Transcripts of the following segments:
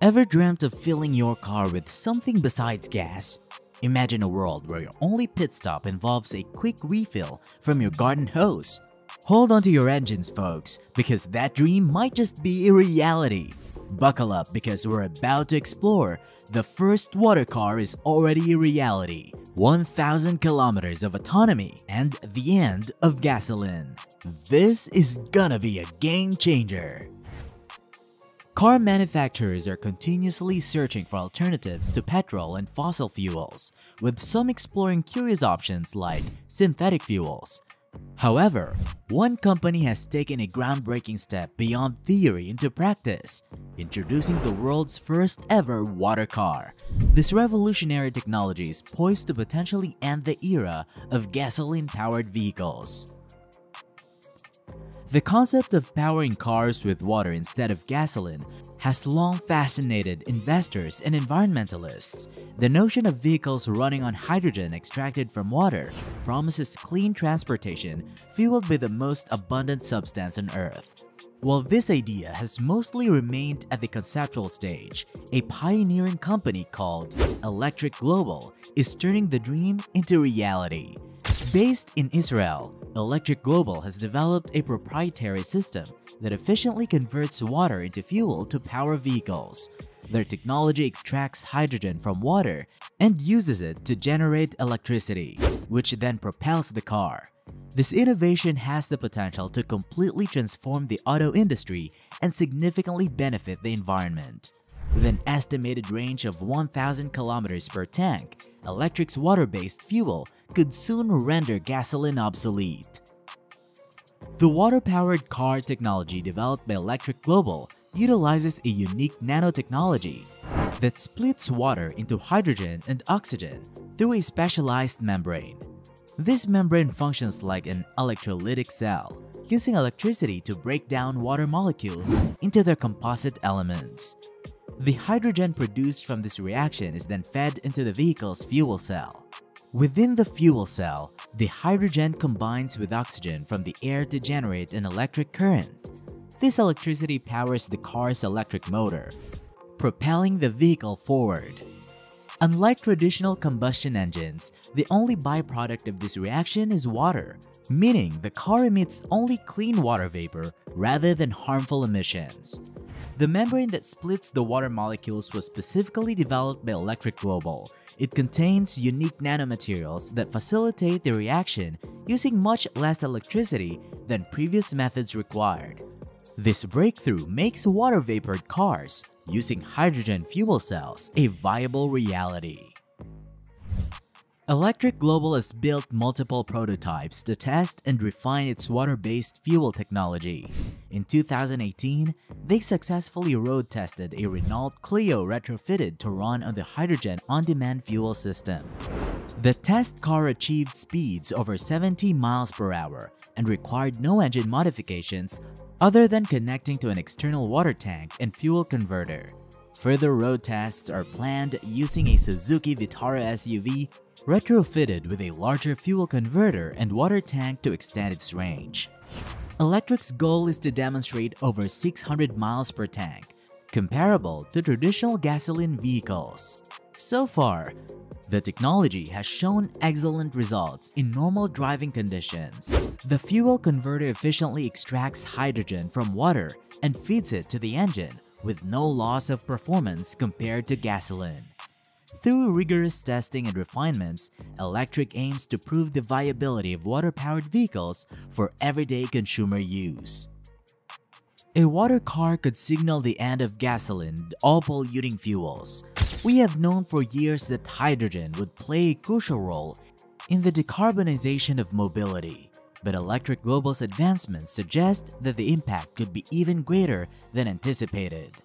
Ever dreamt of filling your car with something besides gas? Imagine a world where your only pit stop involves a quick refill from your garden hose. Hold on to your engines, folks, because that dream might just be a reality. Buckle up because we're about to explore the first water car is already a reality, 1,000 kilometers of autonomy, and the end of gasoline. This is gonna be a game changer. Car manufacturers are continuously searching for alternatives to petrol and fossil fuels, with some exploring curious options like synthetic fuels. However, one company has taken a groundbreaking step beyond theory into practice, introducing the world's first ever water car. This revolutionary technology is poised to potentially end the era of gasoline-powered vehicles. The concept of powering cars with water instead of gasoline has long fascinated investors and environmentalists. The notion of vehicles running on hydrogen extracted from water promises clean transportation fueled by the most abundant substance on Earth. While this idea has mostly remained at the conceptual stage, a pioneering company called Electric Global is turning the dream into reality. Based in Israel, Electric Global has developed a proprietary system that efficiently converts water into fuel to power vehicles. Their technology extracts hydrogen from water and uses it to generate electricity, which then propels the car. This innovation has the potential to completely transform the auto industry and significantly benefit the environment. With an estimated range of 1,000 kilometers per tank, Electric's water-based fuel could soon render gasoline obsolete. The water-powered car technology developed by Electric Global utilizes a unique nanotechnology that splits water into hydrogen and oxygen through a specialized membrane. This membrane functions like an electrolytic cell, using electricity to break down water molecules into their composite elements. The hydrogen produced from this reaction is then fed into the vehicle's fuel cell. Within the fuel cell, the hydrogen combines with oxygen from the air to generate an electric current. This electricity powers the car's electric motor, propelling the vehicle forward. Unlike traditional combustion engines, the only byproduct of this reaction is water, meaning the car emits only clean water vapor rather than harmful emissions. The membrane that splits the water molecules was specifically developed by Electric Global. It contains unique nanomaterials that facilitate the reaction using much less electricity than previous methods required. This breakthrough makes water-vapored cars using hydrogen fuel cells a viable reality. Electric Global has built multiple prototypes to test and refine its water-based fuel technology. In 2018, they successfully road-tested a Renault Clio retrofitted to run on the hydrogen on-demand fuel system. The test car achieved speeds over 70 miles per hour and required no engine modifications other than connecting to an external water tank and fuel converter. Further road tests are planned using a Suzuki Vitara SUV retrofitted with a larger fuel converter and water tank to extend its range. Electric's goal is to demonstrate over 600 miles per tank, comparable to traditional gasoline vehicles. So far, the technology has shown excellent results in normal driving conditions. The fuel converter efficiently extracts hydrogen from water and feeds it to the engine with no loss of performance compared to gasoline. Through rigorous testing and refinements, Electric aims to prove the viability of water-powered vehicles for everyday consumer use. A water car could signal the end of gasoline and all polluting fuels. We have known for years that hydrogen would play a crucial role in the decarbonization of mobility, but Electric Global's advancements suggest that the impact could be even greater than anticipated.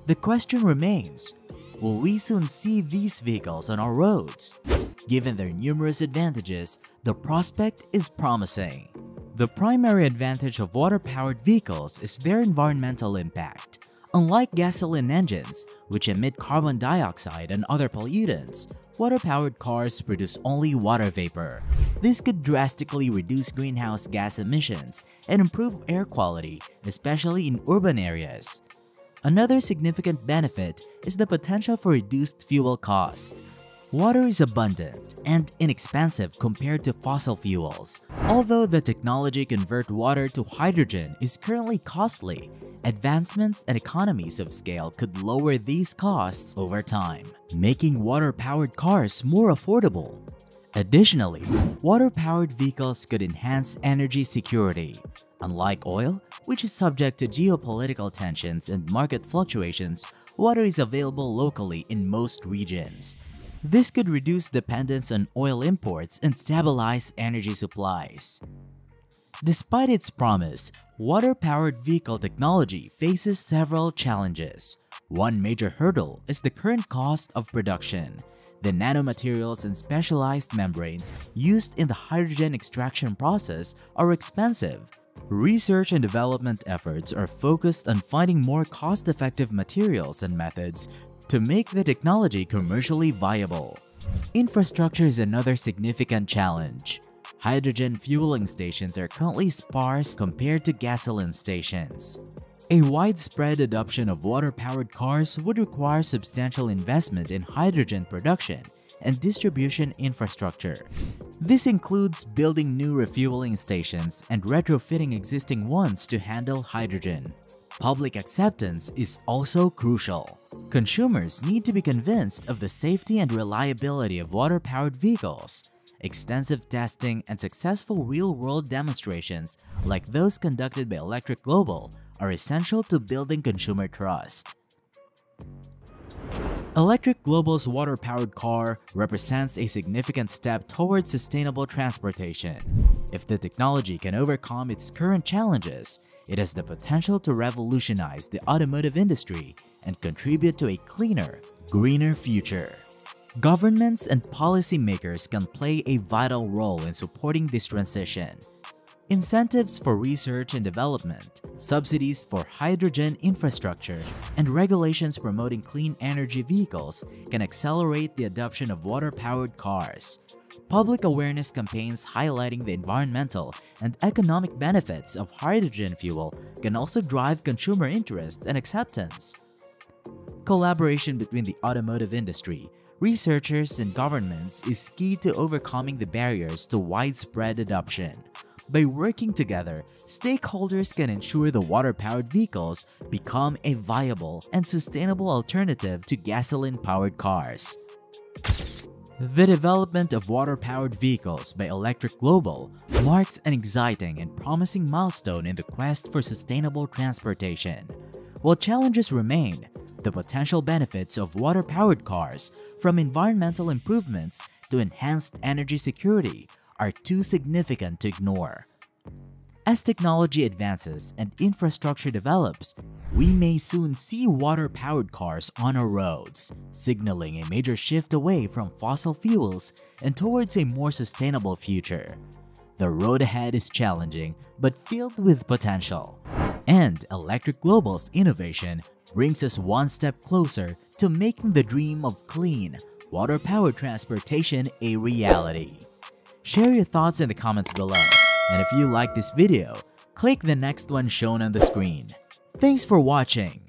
The question remains, will we soon see these vehicles on our roads? Given their numerous advantages, the prospect is promising. The primary advantage of water-powered vehicles is their environmental impact. Unlike gasoline engines, which emit carbon dioxide and other pollutants, water-powered cars produce only water vapor. This could drastically reduce greenhouse gas emissions and improve air quality, especially in urban areas. Another significant benefit is the potential for reduced fuel costs. Water is abundant and inexpensive compared to fossil fuels. Although the technology to convert water to hydrogen is currently costly, advancements and economies of scale could lower these costs over time, making water-powered cars more affordable. Additionally, water-powered vehicles could enhance energy security. Unlike oil, which is subject to geopolitical tensions and market fluctuations, water is available locally in most regions. This could reduce dependence on oil imports and stabilize energy supplies. Despite its promise, water-powered vehicle technology faces several challenges. One major hurdle is the current cost of production. The nanomaterials and specialized membranes used in the hydrogen extraction process are expensive. Research and development efforts are focused on finding more cost-effective materials and methods to make the technology commercially viable. Infrastructure is another significant challenge. Hydrogen fueling stations are currently sparse compared to gasoline stations. A widespread adoption of water-powered cars would require substantial investment in hydrogen production and distribution infrastructure. This includes building new refueling stations and retrofitting existing ones to handle hydrogen. Public acceptance is also crucial. Consumers need to be convinced of the safety and reliability of water-powered vehicles. Extensive testing and successful real-world demonstrations like those conducted by Electric Global are essential to building consumer trust. Electric Global's water-powered car represents a significant step towards sustainable transportation. If the technology can overcome its current challenges, it has the potential to revolutionize the automotive industry and contribute to a cleaner, greener future. Governments and policymakers can play a vital role in supporting this transition. Incentives for research and development, subsidies for hydrogen infrastructure, and regulations promoting clean energy vehicles can accelerate the adoption of water-powered cars. Public awareness campaigns highlighting the environmental and economic benefits of hydrogen fuel can also drive consumer interest and acceptance. Collaboration between the automotive industry, researchers, and governments is key to overcoming the barriers to widespread adoption. By working together, stakeholders can ensure the water-powered vehicles become a viable and sustainable alternative to gasoline-powered cars. The development of water-powered vehicles by Electric Global marks an exciting and promising milestone in the quest for sustainable transportation. While challenges remain, the potential benefits of water-powered cars, from environmental improvements to enhanced energy security, are too significant to ignore. As technology advances and infrastructure develops, we may soon see water-powered cars on our roads, signaling a major shift away from fossil fuels and towards a more sustainable future. The road ahead is challenging but filled with potential, and Electric Global's innovation brings us one step closer to making the dream of clean, water-powered transportation a reality. Share your thoughts in the comments below, and if you like this video, click the next one shown on the screen. Thanks for watching!